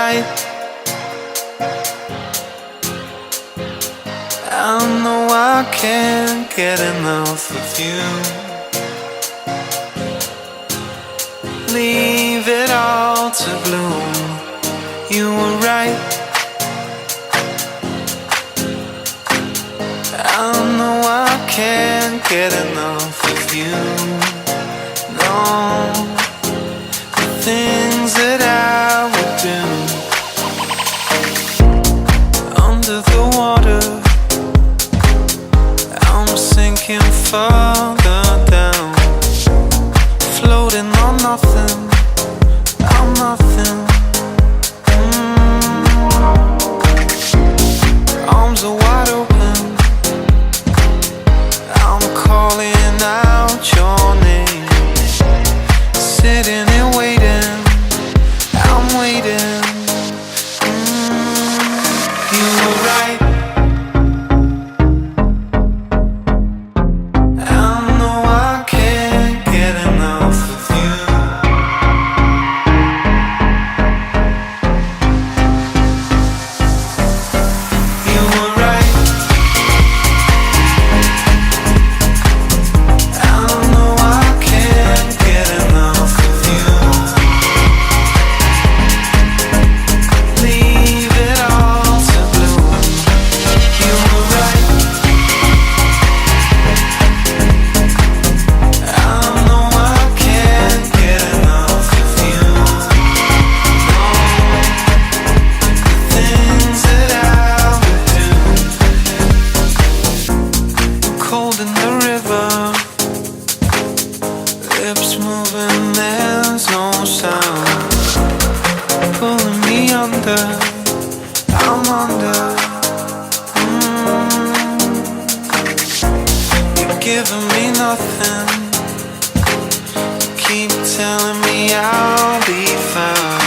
right. I know I can't get enough of you. Leave it all to bloom. You were right. I know I can't get enough of you. No, the things that I would do under the water. I'm sinking further down, floating on nothing. I'm nothing. Arms are wide open. I'm calling out your name, sitting and waiting. I'm waiting. You were right. I know I can't get enough of you. You were right. I know I can't get enough of you. Leave it all to bloom. You were right. I know I can't get enough of you. No, the things that I would do. Cold in the river, lips moving, there's no sound. Pulling me under, I'm under. You're giving me nothing. Keep telling me I'll be found.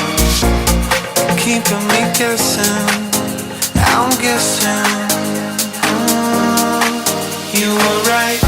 Keeping me guessing, I'm guessing. You were right.